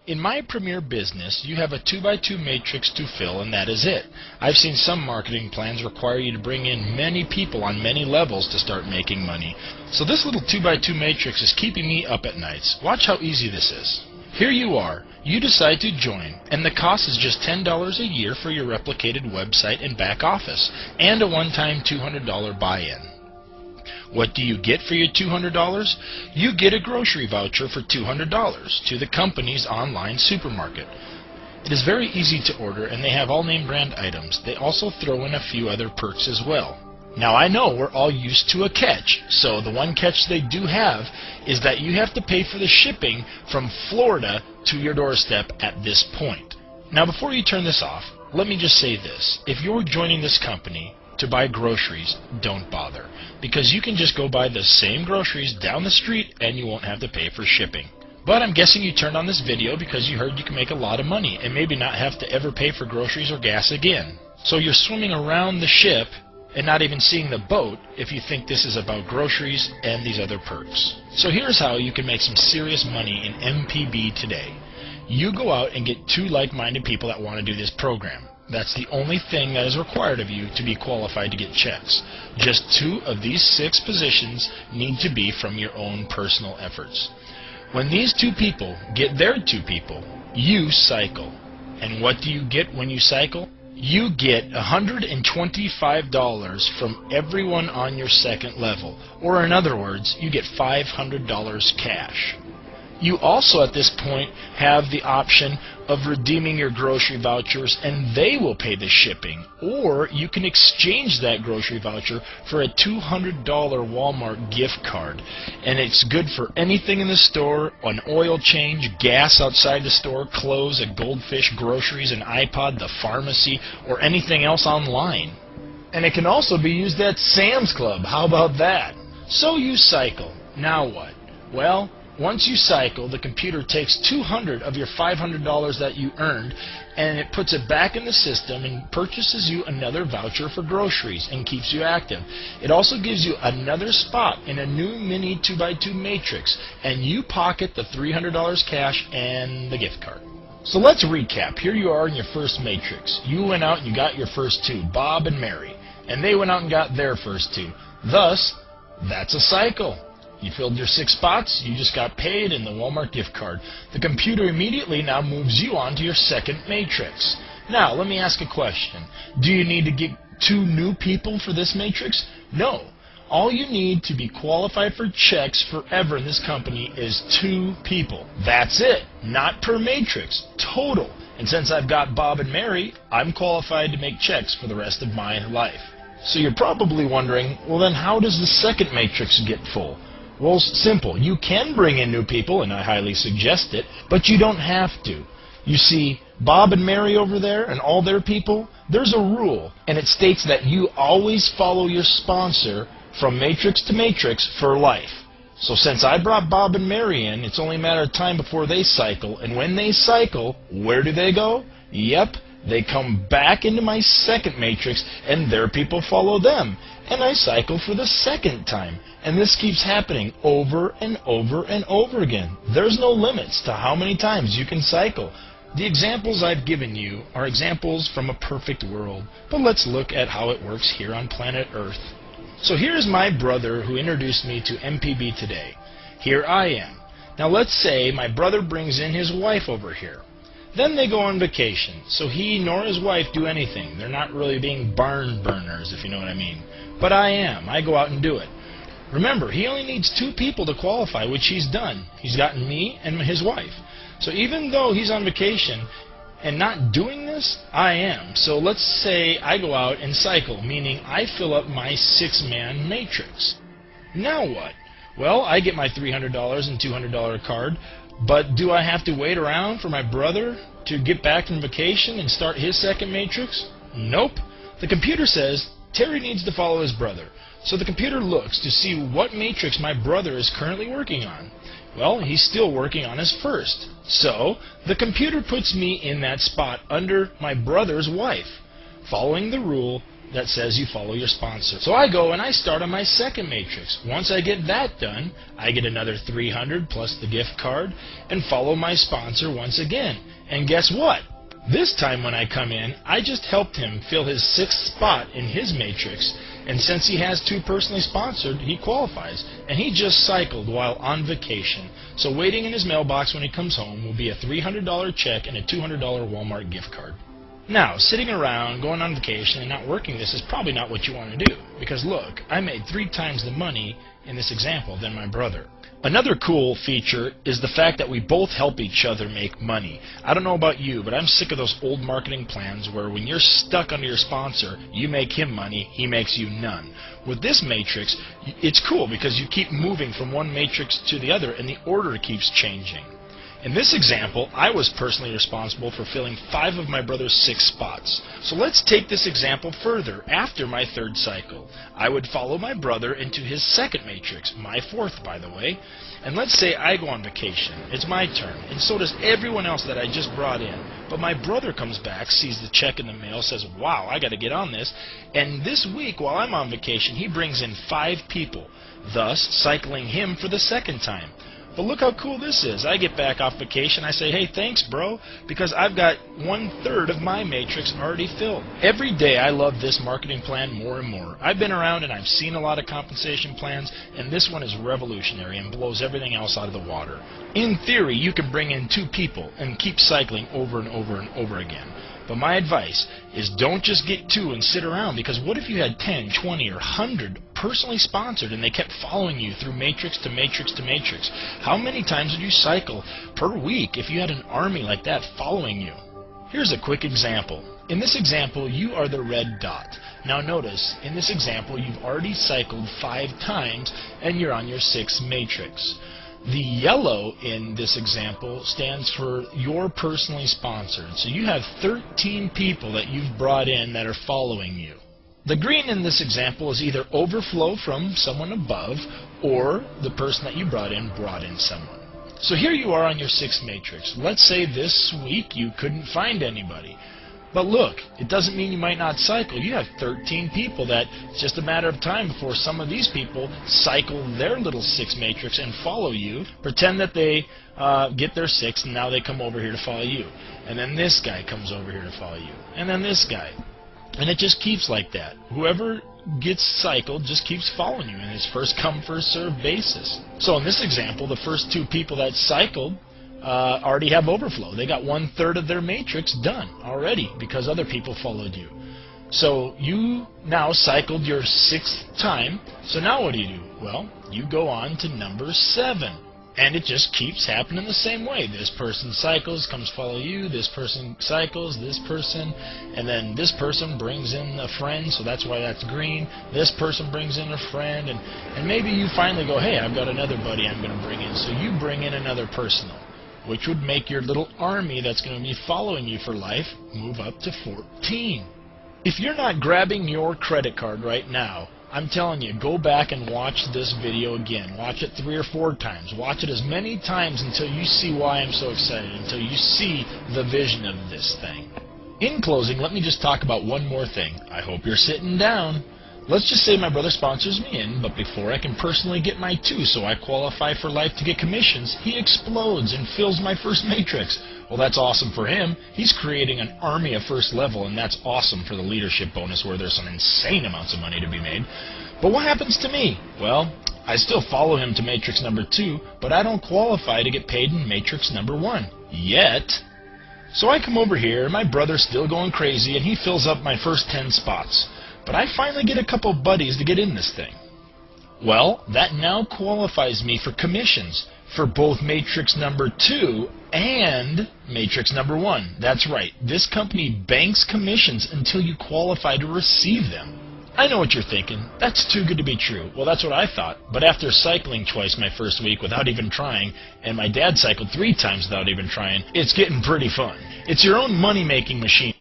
In my premier business, you have a 2x2 matrix to fill, and that is it. I've seen some marketing plans require you to bring in many people on many levels to start making money. So this little 2x2 matrix is keeping me up at nights. Watch how easy this is. Here you are. You decide to join, and the cost is just $10 a year for your replicated website and back office, and a one-time $200 buy-in. What do you get for your $200? You get a grocery voucher for $200 to the company's online supermarket. It is very easy to order, and they have all name brand items. They also throw in a few other perks as well. Now I know we're all used to a catch, so the one catch they do have is that you have to pay for the shipping from Florida to your doorstep at this point. Now before you turn this off, let me just say this. If you're joining this company to buy groceries, don't bother, because you can just go buy the same groceries down the street and you won't have to pay for shipping. But I'm guessing you turned on this video because you heard you can make a lot of money and maybe not have to ever pay for groceries or gas again. So you're swimming around the ship and not even seeing the boat if you think this is about groceries and these other perks. So here's how you can make some serious money in MPB today. You go out and get 2 like-minded people that want to do this program. That's the only thing that is required of you to be qualified to get checks. Just 2 of these 6 positions need to be from your own personal efforts. When these 2 people get their 2 people, you cycle. And what do you get when you cycle? You get $125 from everyone on your second level. Or in other words, you get $500 cash. You also at this point have the option of redeeming your grocery vouchers and they will pay the shipping. Or you can exchange that grocery voucher for a $200 Walmart gift card. And it's good for anything in the store, an oil change, gas outside the store, clothes, a Goldfish, groceries, an iPod, the pharmacy, or anything else online. And it can also be used at Sam's Club. How about that? So you cycle. Now what? Well, once you cycle, the computer takes $200 of your $500 that you earned and it puts it back in the system and purchases you another voucher for groceries and keeps you active. It also gives you another spot in a new mini 2x2 matrix, and you pocket the $300 cash and the gift card. So let's recap. Here you are in your first matrix. You went out and you got your first 2, Bob and Mary, and they went out and got their first 2. Thus, that's a cycle. You filled your 6 spots, you just got paid in the Walmart gift card. The computer immediately now moves you on to your second matrix. Now, let me ask a question. Do you need to get 2 new people for this matrix? No. All you need to be qualified for checks forever in this company is 2 people. That's it. Not per matrix. Total. And since I've got Bob and Mary, I'm qualified to make checks for the rest of my life. So you're probably wondering, well then how does the second matrix get full? Well, simple. You can bring in new people, and I highly suggest it, but you don't have to. You see, Bob and Mary over there and all their people, there's a rule, and it states that you always follow your sponsor from matrix to matrix for life. So since I brought Bob and Mary in, it's only a matter of time before they cycle, and when they cycle, where do they go? Yep, they come back into my second matrix, and their people follow them. And I cycle for the second time. And this keeps happening over and over and over again. There's no limits to how many times you can cycle. The examples I've given you are examples from a perfect world. But let's look at how it works here on planet Earth. So here's my brother who introduced me to MPB today. Here I am. Now let's say my brother brings in his wife over here. Then they go on vacation, so he nor his wife do anything. They're not really being barn burners, if you know what I mean. But I am. I go out and do it. Remember, he only needs 2 people to qualify, which he's done. He's gotten me and his wife. So even though he's on vacation and not doing this, I am. So let's say I go out and cycle, meaning I fill up my 6-man matrix. Now what? Well, I get my $300 and $200 card. But do I have to wait around for my brother to get back from vacation and start his second matrix? Nope. The computer says Terry needs to follow his brother. So the computer looks to see what matrix my brother is currently working on. Well, he's still working on his first. So the computer puts me in that spot under my brother's wife. Following the rule, that says you follow your sponsor. So I go and I start on my second matrix. Once I get that done, I get another 300 plus the gift card and follow my sponsor once again. And guess what? This time when I come in, I just helped him fill his 6th spot in his matrix, and since he has 2 personally sponsored, he qualifies. And he just cycled while on vacation. So waiting in his mailbox when he comes home will be a $300 check and a $200 Walmart gift card. Now, sitting around, going on vacation, and not working this is probably not what you want to do. Because look, I made 3 times the money in this example than my brother. Another cool feature is the fact that we both help each other make money. I don't know about you, but I'm sick of those old marketing plans where when you're stuck under your sponsor, you make him money, he makes you none. With this matrix, it's cool because you keep moving from one matrix to the other and the order keeps changing. In this example, I was personally responsible for filling 5 of my brother's 6 spots. So let's take this example further. After my 3rd cycle, I would follow my brother into his 2nd matrix, my 4th by the way, and let's say I go on vacation. It's my turn, and so does everyone else that I just brought in. But my brother comes back, sees the check in the mail, says, wow, I got to get on this, and this week while I'm on vacation, he brings in 5 people, thus cycling him for the 2nd time. But look how cool this is. I get back off vacation, I say, hey, thanks, bro, because I've got 1/3 of my matrix already filled. Every day I love this marketing plan more and more. I've been around and I've seen a lot of compensation plans, and this one is revolutionary and blows everything else out of the water. In theory, you can bring in 2 people and keep cycling over and over and over again. But my advice is don't just get 2 and sit around, because what if you had 10, 20, or 100 personally sponsored and they kept following you through matrix to matrix to matrix? How many times would you cycle per week if you had an army like that following you? Here's a quick example. In this example, you are the red dot. Now notice, in this example, you've already cycled 5 times and you're on your 6th matrix. The yellow in this example stands for you're personally sponsored. So you have 13 people that you've brought in that are following you. The green in this example is either overflow from someone above, or the person that you brought in someone. So here you are on your 6th matrix. Let's say this week you couldn't find anybody. But look, it doesn't mean you might not cycle. You have 13 people that it's just a matter of time before some of these people cycle their little 6 matrix and follow you, pretend that they get their 6 and now they come over here to follow you. And then this guy comes over here to follow you. And then this guy. And it just keeps like that. Whoever gets cycled just keeps following you in his first come, first served basis. So in this example, the first 2 people that cycled already have overflow. They got 1/3 of their matrix done already because other people followed you. So you now cycled your 6th time. So now what do? Well, you go on to number 7. And it just keeps happening the same way. This person cycles, comes follow you, this person cycles, this person, and then this person brings in a friend, so that's why that's green. This person brings in a friend, and maybe you finally go, hey, I've got another buddy I'm going to bring in. So you bring in another personal, which would make your little army that's going to be following you for life move up to 14. If you're not grabbing your credit card right now, I'm telling you, go back and watch this video again. Watch it 3 or 4 times. Watch it as many times until you see why I'm so excited, until you see the vision of this thing. In closing, let me just talk about one more thing. I hope you're sitting down. Let's just say my brother sponsors me in, but before I can personally get my 2 so I qualify for life to get commissions, he explodes and fills my first matrix. Well, that's awesome for him. He's creating an army of first level, and that's awesome for the leadership bonus where there's some insane amounts of money to be made. But what happens to me? Well, I still follow him to matrix number 2, but I don't qualify to get paid in matrix number 1. Yet. So I come over here, my brother's still going crazy, and he fills up my first 10 spots. But I finally get a couple buddies to get in this thing. Well, that now qualifies me for commissions for both matrix number 2 and matrix number 1. That's right. This company banks commissions until you qualify to receive them. I know what you're thinking. That's too good to be true. Well, that's what I thought. But after cycling twice my first week without even trying, and my dad cycled 3 times without even trying, it's getting pretty fun. It's your own money-making machine.